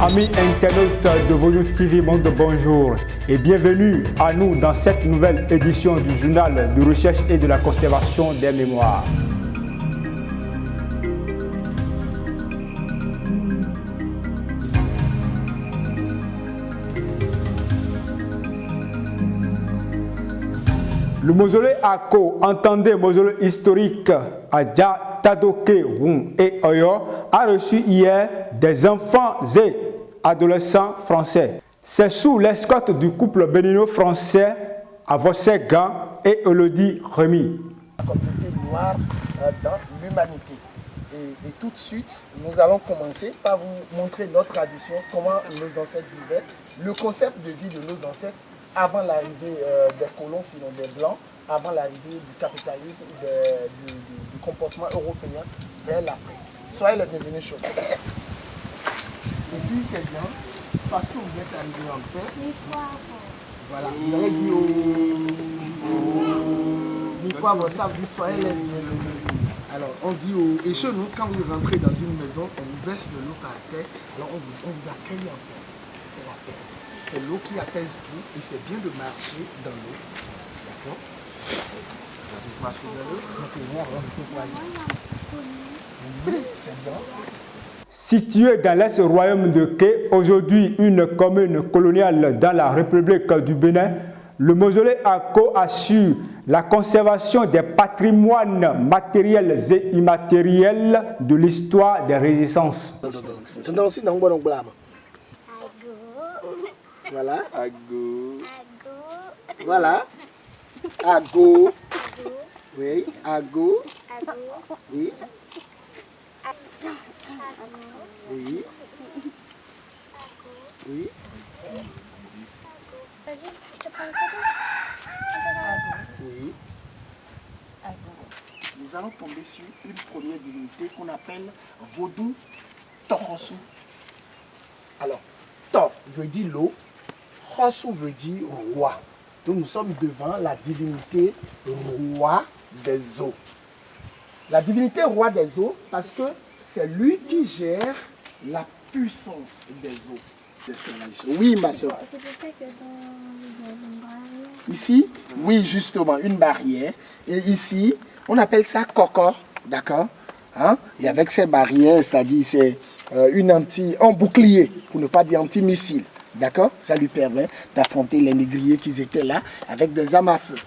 Amis internautes de Vodou TV Monde, bonjour et bienvenue à nous dans cette nouvelle édition du journal de recherche et de la conservation des mémoires. Le mausolée Ako, entendez mausolée historique à Dja, Tadoké, Woum et Oyo, a reçu hier des enfants et adolescents français. C'est sous l'escorte du couple bénino-français Avossega et Elodie Remy. La communauté noire dans l'humanité. Et tout de suite, nous allons commencer par vous montrer notre tradition, comment nos ancêtres vivaient, le concept de vie de nos ancêtres avant l'arrivée des colons, sinon des blancs, avant l'arrivée du capitalisme, du comportement européen vers l'Afrique. Soyez les bienvenus chez nous. Et puis c'est bien, parce que vous êtes arrivés en paix. Voilà, vous avez dit au ça vous dit soyez les bienvenus. Alors on dit et chez nous, quand vous rentrez dans une maison, on vous verse de l'eau par terre, alors on vous accueille en paix. C'est la paix. C'est l'eau qui apaise tout et c'est bien de marcher dans l'eau. D'accord? Vous marchez dans l'eau, c'est bien. Situé dans l'ex-royaume de Ké, aujourd'hui une commune coloniale dans la République du Bénin, le mausolée Ako assure la conservation des patrimoines matériels et immatériels de l'histoire des résistances. Voilà. Ago. Voilà. Ago. Oui. Ago. Oui. Oui. Oui. Oui. Nous allons tomber sur une première divinité qu'on appelle Vodou Torosu. Alors, To veut dire l'eau. Hosu veut dire roi. Donc nous sommes devant la divinité roi des eaux. La divinité roi des eaux parce que c'est lui qui gère la puissance des eaux. Oui, ma soeur. C'est pour ça que dans une barrière. Ici, oui, justement, une barrière. Et ici, on appelle ça coco, d'accord? Hein? Et avec ces barrières, c'est-à-dire c'est un bouclier, pour ne pas dire anti-missile. D'accord? Ça lui permet d'affronter les négriers qui étaient là avec des armes à feu.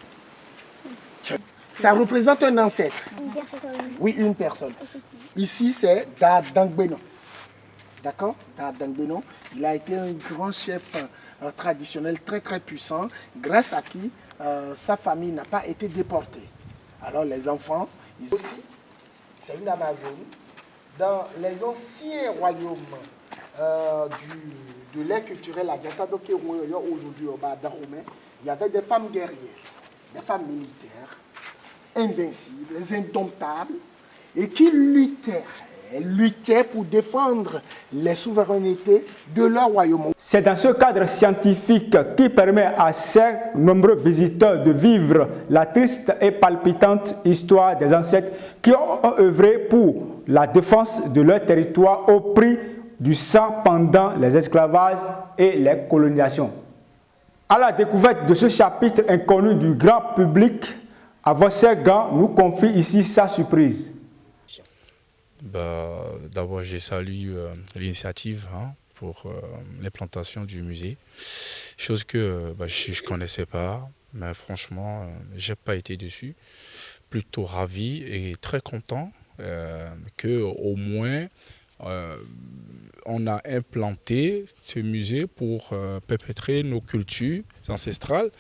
Ça représente un ancêtre. Une personne. Oui, une personne. Et c'est qui? Ici, c'est Dadangbeno. D'accord? Dadangbeno. Il a été un grand chef traditionnel très très puissant, grâce à qui sa famille n'a pas été déportée. Alors les enfants, ils aussi, c'est une Amazone. Dans les anciens royaumes de l'ère culturelle à Diatadoké, aujourd'hui au Dahomey, il y avait des femmes guerrières, des femmes militaires, invincibles, indomptables, et qui luttaient pour défendre les souverainetés de leur royaume. C'est dans ce cadre scientifique qui permet à ces nombreux visiteurs de vivre la triste et palpitante histoire des ancêtres qui ont œuvré pour la défense de leur territoire au prix du sang pendant les esclavages et les colonisations. À la découverte de ce chapitre inconnu du grand public, Avossega nous confie ici sa surprise. D'abord, je salue l'initiative pour l'implantation du musée, chose que je ne connaissais pas, mais franchement, je n'ai pas été déçu. Plutôt ravi et très content qu'au moins on a implanté ce musée pour perpétrer nos cultures ancestrales.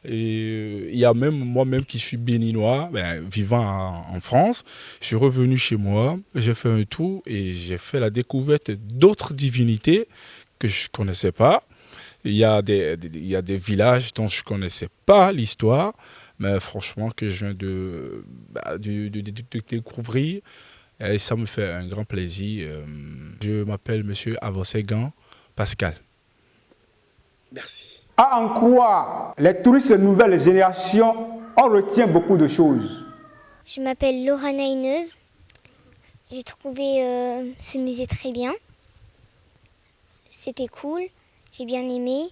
Et il y a même moi-même qui suis béninois, vivant en France, je suis revenu chez moi, j'ai fait un tour et j'ai fait la découverte d'autres divinités que je ne connaissais pas. Il y a des villages dont je ne connaissais pas l'histoire, mais franchement que je viens de découvrir. Et ça me fait un grand plaisir. Je m'appelle M. Avossega Pascal. Merci. À en croire les touristes nouvelle génération, on retient beaucoup de choses. Je m'appelle Laura Naineuse. J'ai trouvé ce musée très bien. c'était cool, j'ai bien aimé,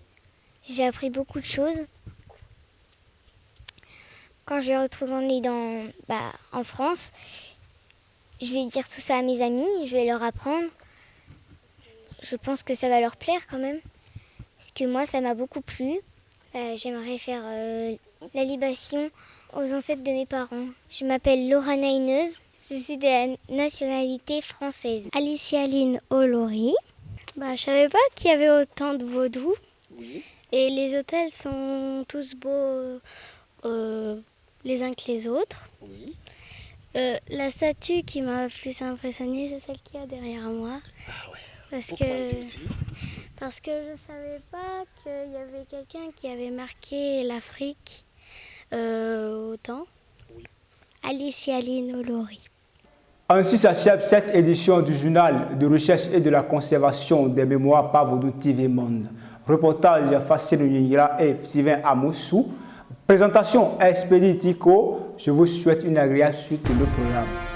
j'ai appris beaucoup de choses. Quand je vais retourner en France, je vais dire tout ça à mes amis, je vais leur apprendre. Je pense que ça va leur plaire quand même, parce que moi, ça m'a beaucoup plu. J'aimerais faire la libation aux ancêtres de mes parents. Je m'appelle Lorana Inez, je suis de la nationalité française. Alicia Lynn Olori. Je savais pas qu'il y avait autant de vaudous. Oui. Et les hôtels sont tous beaux les uns que les autres. Oui. La statue qui m'a le plus impressionnée, c'est celle qu'il y a derrière moi. Ah ouais. Parce que je savais pas qu'il y avait quelqu'un qui avait marqué l'Afrique autant. Oui. Alicia Lynn Olori. Ainsi s'achève cette édition du journal de recherche et de la conservation des mémoires par Vodou TV Monde. Reportage Facile Nyingira et Sylvain Amoussou. Présentation Expédie Tico. Je vous souhaite une agréable suite de nos programmes.